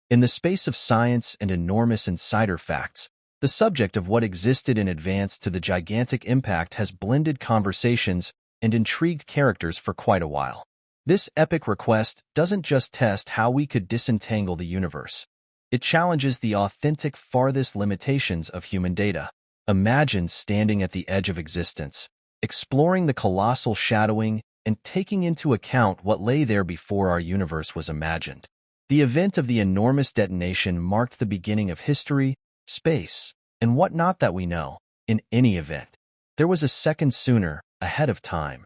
In the space of science and enormous insider facts, the subject of what existed in advance to the gigantic impact has blended conversations and intrigued characters for quite a while. This epic request doesn't just test how we could disentangle the universe. It challenges the authentic farthest limitations of human data. Imagine standing at the edge of existence, exploring the colossal shadowing and taking into account what lay there before our universe was imagined. The event of the enormous detonation marked the beginning of history, space, and whatnot that we know. In any event, there was a second sooner, ahead of time.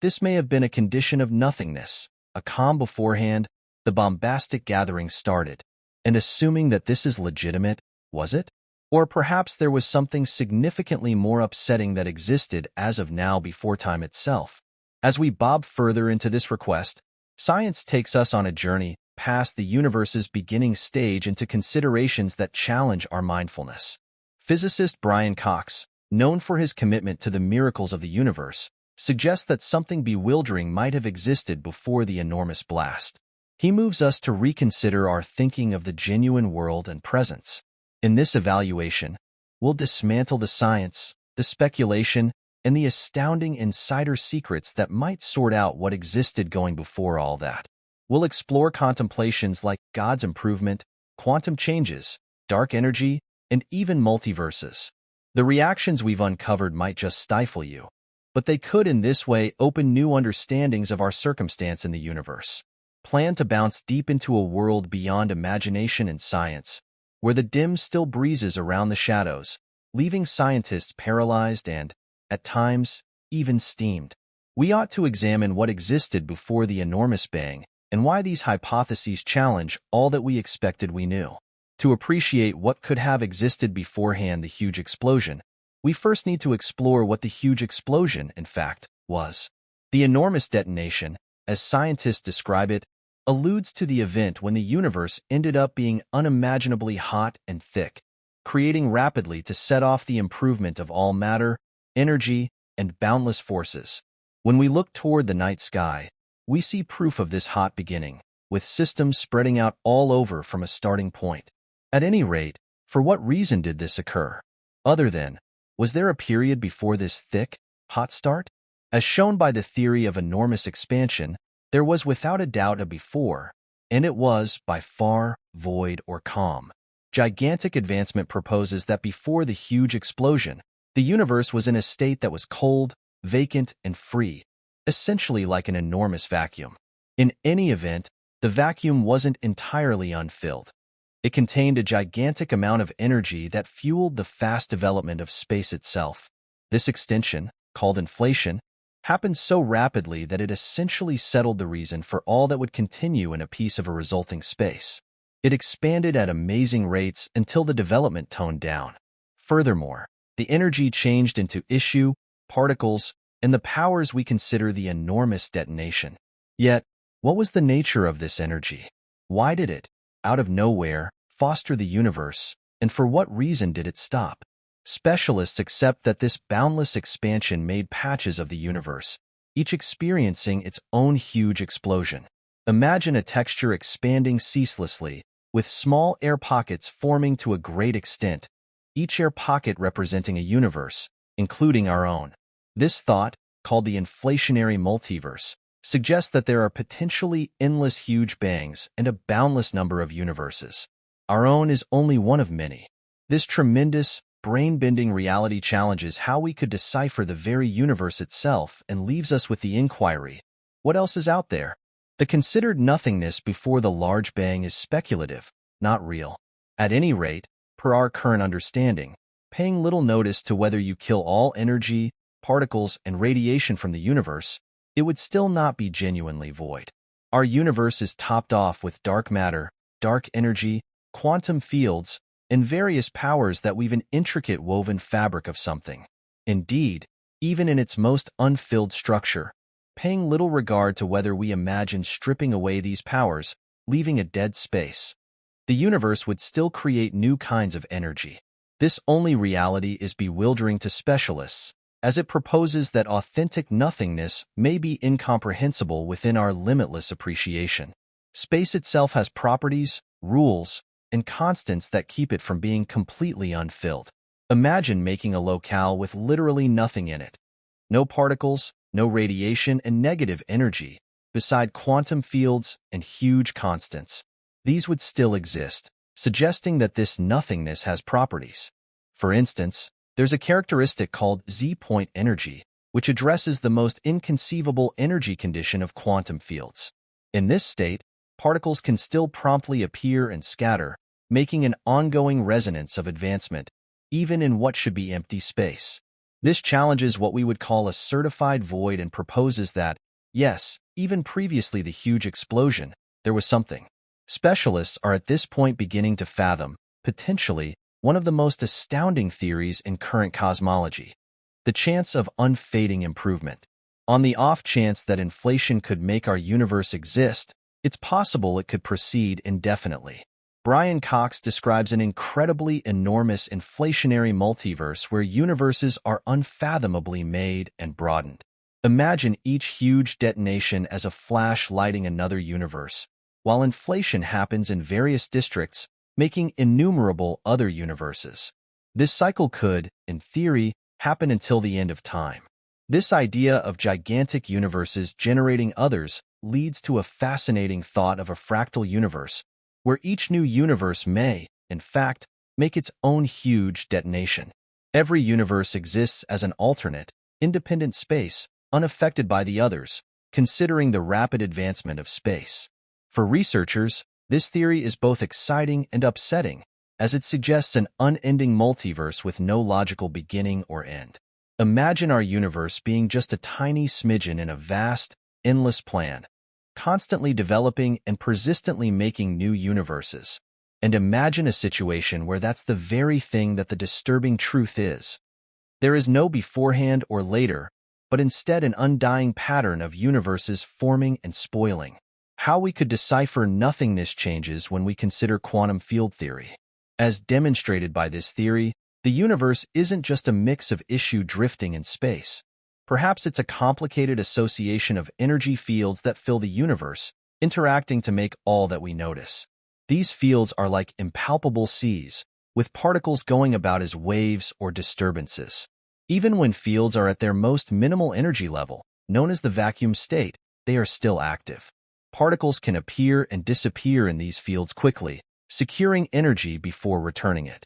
This may have been a condition of nothingness, a calm beforehand. The bombastic gathering started. And assuming that this is legitimate, was it? Or perhaps there was something significantly more upsetting that existed as of now before time itself. As we bob further into this request, science takes us on a journey past the universe's beginning stage into considerations that challenge our mindfulness. Physicist Brian Cox, known for his commitment to the miracles of the universe, suggests that something bewildering might have existed before the enormous blast. He moves us to reconsider our thinking of the genuine world and presence. In this evaluation, we'll dismantle the science, the speculation, and the astounding insider secrets that might sort out what existed going before all that. We'll explore contemplations like God's improvement, quantum changes, dark energy, and even multiverses. The reactions we've uncovered might just stifle you, but they could in this way open new understandings of our circumstance in the universe. Plan to bounce deep into a world beyond imagination and science, where the dim still breezes around the shadows, leaving scientists paralyzed and, at times, even steamed. We ought to examine what existed before the enormous bang and why these hypotheses challenge all that we expected we knew. To appreciate what could have existed beforehand the huge explosion, we first need to explore what the huge explosion, in fact, was. The enormous detonation, as scientists describe it, alludes to the event when the universe ended up being unimaginably hot and thick, creating rapidly to set off the improvement of all matter, energy, and boundless forces. When we look toward the night sky, we see proof of this hot beginning, with systems spreading out all over from a starting point. At any rate, for what reason did this occur? Other than, was there a period before this thick, hot start? As shown by the theory of enormous expansion, there was without a doubt a before, and it was, by far, void or calm. Gigantic advancement proposes that before the huge explosion, the universe was in a state that was cold, vacant, and free, essentially like an enormous vacuum. In any event, the vacuum wasn't entirely unfilled. It contained a gigantic amount of energy that fueled the fast development of space itself. This extension, called inflation, happened so rapidly that it essentially settled the reason for all that would continue in a piece of a resulting space. It expanded at amazing rates until the development toned down. Furthermore, the energy changed into issue, particles, and the powers we consider the enormous detonation. Yet, what was the nature of this energy? Why did it, out of nowhere, foster the universe, and for what reason did it stop? Specialists accept that this boundless expansion made patches of the universe, each experiencing its own huge explosion. Imagine a texture expanding ceaselessly, with small air pockets forming to a great extent, each air pocket representing a universe, including our own. This thought, called the inflationary multiverse, suggests that there are potentially endless huge bangs and a boundless number of universes. Our own is only one of many. This tremendous, brain-bending reality challenges how we could decipher the very universe itself and leaves us with the inquiry, what else is out there? The considered nothingness before the large bang is speculative, not real. At any rate, per our current understanding, paying little notice to whether you kill all energy, particles, and radiation from the universe, it would still not be genuinely void. Our universe is topped off with dark matter, dark energy, quantum fields, and various powers that weave an intricate woven fabric of something. Indeed, even in its most unfilled structure, paying little regard to whether we imagine stripping away these powers, leaving a dead space, the universe would still create new kinds of energy. This only reality is bewildering to specialists, as it proposes that authentic nothingness may be incomprehensible within our limitless appreciation. Space itself has properties, rules, and constants that keep it from being completely unfilled. Imagine making a locale with literally nothing in it. No particles, no radiation, and negative energy, beside quantum fields and huge constants. These would still exist, suggesting that this nothingness has properties. For instance, there's a characteristic called Z-point energy, which addresses the most inconceivable energy condition of quantum fields. In this state, particles can still promptly appear and scatter, making an ongoing resonance of advancement, even in what should be empty space. This challenges what we would call a certified void and proposes that, yes, even previously the huge explosion, there was something. Specialists are at this point beginning to fathom, potentially, one of the most astounding theories in current cosmology: the chance of unfading improvement. On the off chance that inflation could make our universe exist, it's possible it could proceed indefinitely. Brian Cox describes an incredibly enormous inflationary multiverse where universes are unfathomably made and broadened. Imagine each huge detonation as a flash lighting another universe, while inflation happens in various districts, making innumerable other universes. This cycle could, in theory, happen until the end of time. This idea of gigantic universes generating others leads to a fascinating thought of a fractal universe, where each new universe may, in fact, make its own huge detonation. Every universe exists as an alternate, independent space, unaffected by the others, considering the rapid advancement of space. For researchers, this theory is both exciting and upsetting, as it suggests an unending multiverse with no logical beginning or end. Imagine our universe being just a tiny smidgen in a vast, endless plan, constantly developing and persistently making new universes. And imagine a situation where that's the very thing that the disturbing truth is. There is no beforehand or later, but instead an undying pattern of universes forming and spoiling. How we could decipher nothingness changes when we consider quantum field theory. As demonstrated by this theory, the universe isn't just a mix of issue drifting in space. Perhaps it's a complicated association of energy fields that fill the universe, interacting to make all that we notice. These fields are like impalpable seas, with particles going about as waves or disturbances. Even when fields are at their most minimal energy level, known as the vacuum state, they are still active. Particles can appear and disappear in these fields quickly, securing energy before returning it.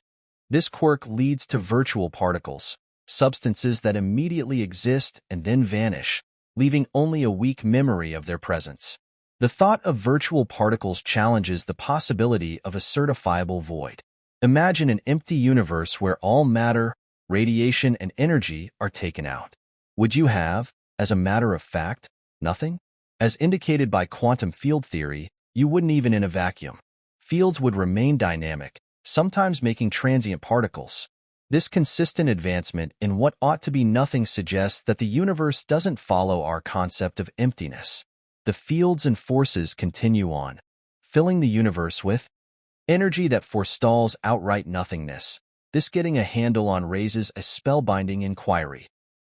This quirk leads to virtual particles, substances that immediately exist and then vanish, leaving only a weak memory of their presence. The thought of virtual particles challenges the possibility of a certifiable void. Imagine an empty universe where all matter, radiation, and energy are taken out. Would you have, as a matter of fact, nothing? As indicated by quantum field theory, you wouldn't even in a vacuum. Fields would remain dynamic, sometimes making transient particles. This consistent advancement in what ought to be nothing suggests that the universe doesn't follow our concept of emptiness. The fields and forces continue on, filling the universe with energy that forestalls outright nothingness. This getting a handle on raises a spellbinding inquiry.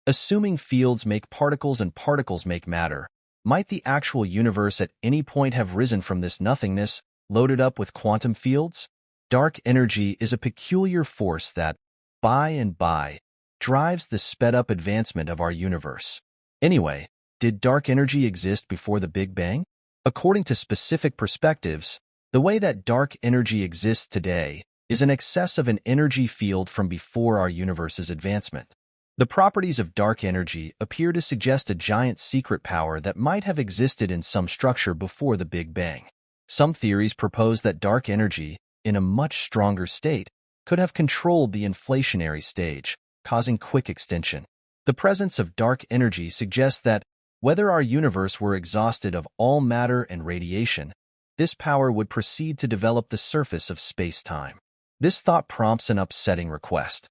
Assuming fields make particles and particles make matter, might the actual universe at any point have risen from this nothingness, loaded up with quantum fields? Dark energy is a peculiar force that, by and by, drives the sped-up advancement of our universe. Anyway, did dark energy exist before the Big Bang? According to specific perspectives, the way that dark energy exists today is an excess of an energy field from before our universe's advancement. The properties of dark energy appear to suggest a giant secret power that might have existed in some structure before the Big Bang. Some theories propose that dark energy, in a much stronger state, could have controlled the inflationary stage, causing quick extinction. The presence of dark energy suggests that, whether our universe were exhausted of all matter and radiation, this power would proceed to develop the surface of space-time. This thought prompts an upsetting request.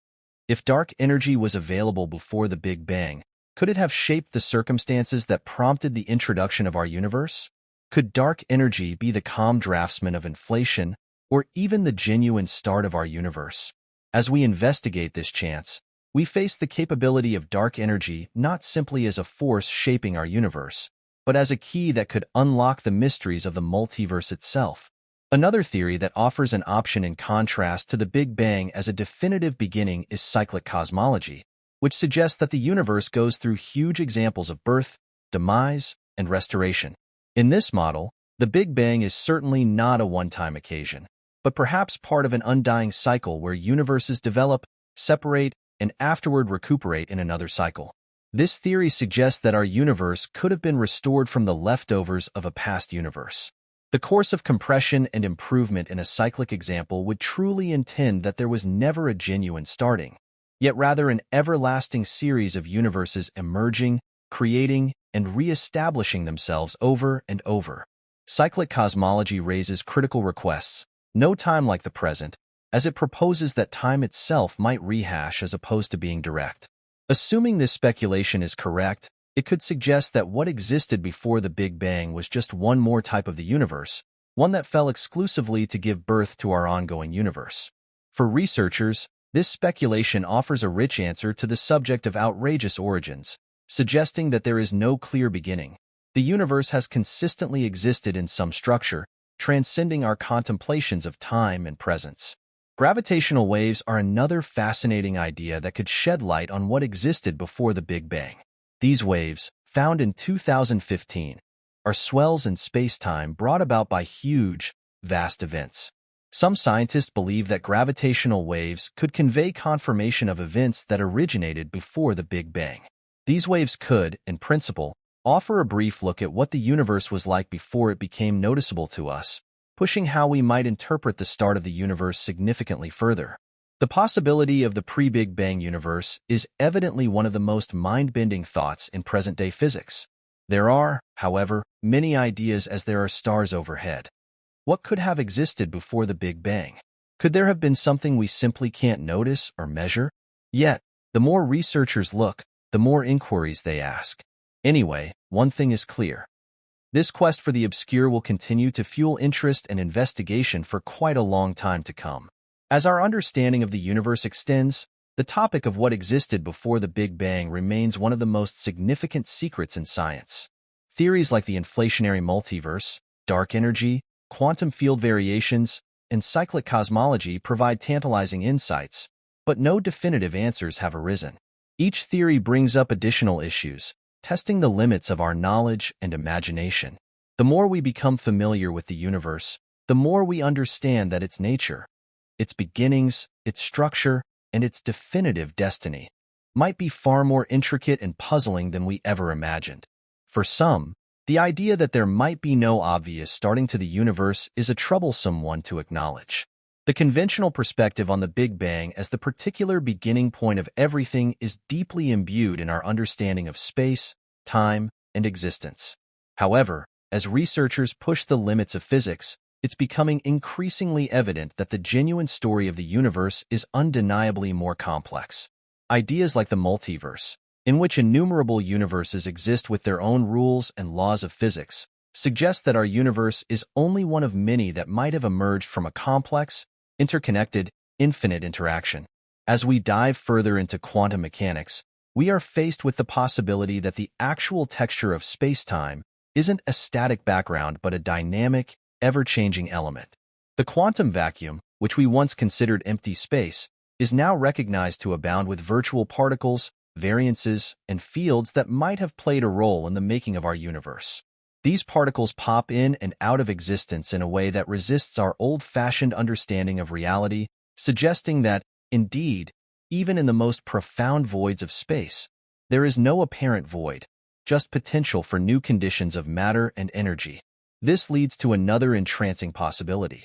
If dark energy was available before the Big Bang, could it have shaped the circumstances that prompted the introduction of our universe? Could dark energy be the calm draftsman of inflation, or even the genuine start of our universe? As we investigate this chance, we face the capability of dark energy not simply as a force shaping our universe, but as a key that could unlock the mysteries of the multiverse itself. Another theory that offers an option in contrast to the Big Bang as a definitive beginning is cyclic cosmology, which suggests that the universe goes through huge examples of birth, demise, and restoration. In this model, the Big Bang is certainly not a one-time occasion, but perhaps part of an undying cycle where universes develop, separate, and afterward recuperate in another cycle. This theory suggests that our universe could have been restored from the leftovers of a past universe. The course of compression and improvement in a cyclic example would truly intend that there was never a genuine starting, yet rather an everlasting series of universes emerging, creating, and re-establishing themselves over and over. Cyclic cosmology raises critical requests, no time like the present, as it proposes that time itself might rehash as opposed to being direct. Assuming this speculation is correct, it could suggest that what existed before the Big Bang was just one more type of the universe, one that fell exclusively to give birth to our ongoing universe. For researchers, this speculation offers a rich answer to the subject of outrageous origins, suggesting that there is no clear beginning. The universe has consistently existed in some structure, transcending our contemplations of time and presence. Gravitational waves are another fascinating idea that could shed light on what existed before the Big Bang. These waves, found in 2015, are swells in space-time brought about by huge, vast events. Some scientists believe that gravitational waves could convey confirmation of events that originated before the Big Bang. These waves could, in principle, offer a brief look at what the universe was like before it became noticeable to us, pushing how we might interpret the start of the universe significantly further. The possibility of the pre-Big Bang universe is evidently one of the most mind-bending thoughts in present-day physics. There are, however, many ideas as there are stars overhead. What could have existed before the Big Bang? Could there have been something we simply can't notice or measure? Yet, the more researchers look, the more inquiries they ask. Anyway, one thing is clear. This quest for the obscure will continue to fuel interest and investigation for quite a long time to come. As our understanding of the universe extends, the topic of what existed before the Big Bang remains one of the most significant secrets in science. Theories like the inflationary multiverse, dark energy, quantum field variations, and cyclic cosmology provide tantalizing insights, but no definitive answers have arisen. Each theory brings up additional issues, testing the limits of our knowledge and imagination. The more we become familiar with the universe, the more we understand that its nature, its beginnings, its structure, and its definitive destiny might be far more intricate and puzzling than we ever imagined. For some, the idea that there might be no obvious starting to the universe is a troublesome one to acknowledge. The conventional perspective on the Big Bang as the particular beginning point of everything is deeply imbued in our understanding of space, time, and existence. However, as researchers push the limits of physics, it's becoming increasingly evident that the genuine story of the universe is undeniably more complex. Ideas like the multiverse, in which innumerable universes exist with their own rules and laws of physics, suggest that our universe is only one of many that might have emerged from a complex, interconnected, infinite interaction. As we dive further into quantum mechanics, we are faced with the possibility that the actual texture of space-time isn't a static background but a dynamic, ever-changing element. The quantum vacuum, which we once considered empty space, is now recognized to abound with virtual particles, variances, and fields that might have played a role in the making of our universe. These particles pop in and out of existence in a way that resists our old-fashioned understanding of reality, suggesting that, indeed, even in the most profound voids of space, there is no apparent void, just potential for new conditions of matter and energy. This leads to another entrancing possibility,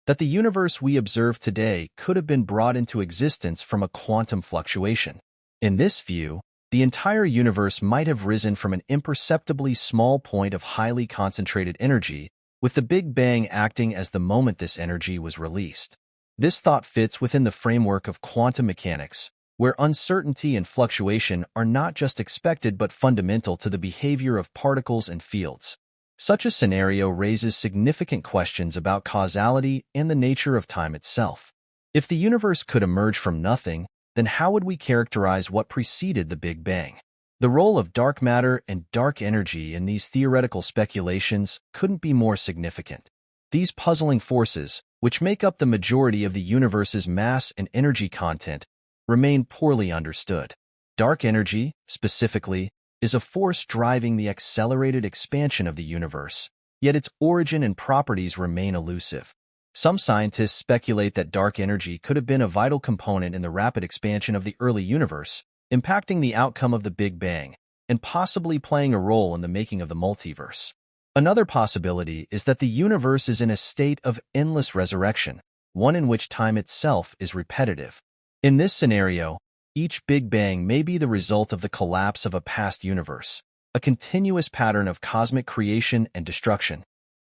that the universe we observe today could have been brought into existence from a quantum fluctuation. In this view, the entire universe might have risen from an imperceptibly small point of highly concentrated energy, with the Big Bang acting as the moment this energy was released. This thought fits within the framework of quantum mechanics, where uncertainty and fluctuation are not just expected but fundamental to the behavior of particles and fields. Such a scenario raises significant questions about causality and the nature of time itself. If the universe could emerge from nothing, then how would we characterize what preceded the Big Bang? The role of dark matter and dark energy in these theoretical speculations couldn't be more significant. These puzzling forces, which make up the majority of the universe's mass and energy content, remain poorly understood. Dark energy, specifically, is a force driving the accelerated expansion of the universe, yet its origin and properties remain elusive. Some scientists speculate that dark energy could have been a vital component in the rapid expansion of the early universe, impacting the outcome of the Big Bang, and possibly playing a role in the making of the multiverse. Another possibility is that the universe is in a state of endless resurrection, one in which time itself is repetitive. In this scenario, each Big Bang may be the result of the collapse of a past universe, a continuous pattern of cosmic creation and destruction.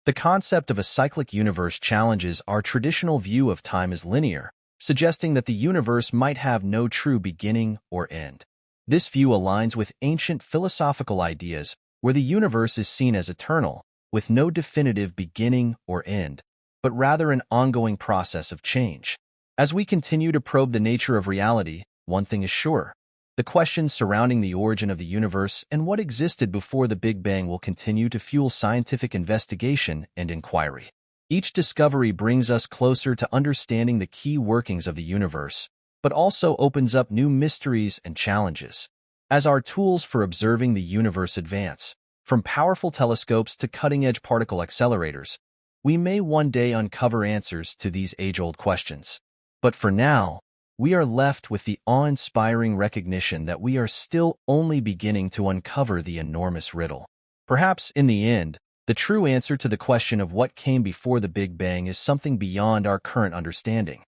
The concept of a cyclic universe challenges our traditional view of time as linear, suggesting that the universe might have no true beginning or end. This view aligns with ancient philosophical ideas where the universe is seen as eternal, with no definitive beginning or end, but rather an ongoing process of change. As we continue to probe the nature of reality, one thing is sure: the questions surrounding the origin of the universe and what existed before the Big Bang will continue to fuel scientific investigation and inquiry. Each discovery brings us closer to understanding the key workings of the universe, but also opens up new mysteries and challenges. As our tools for observing the universe advance, from powerful telescopes to cutting-edge particle accelerators, we may one day uncover answers to these age-old questions. But for now, we are left with the awe-inspiring recognition that we are still only beginning to uncover the enormous riddle. Perhaps, in the end, the true answer to the question of what came before the Big Bang is something beyond our current understanding,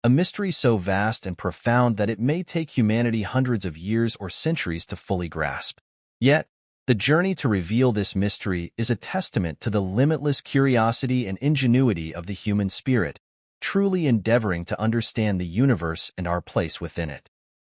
a mystery so vast and profound that it may take humanity hundreds of years or centuries to fully grasp. Yet, the journey to reveal this mystery is a testament to the limitless curiosity and ingenuity of the human spirit, truly endeavoring to understand the universe and our place within it.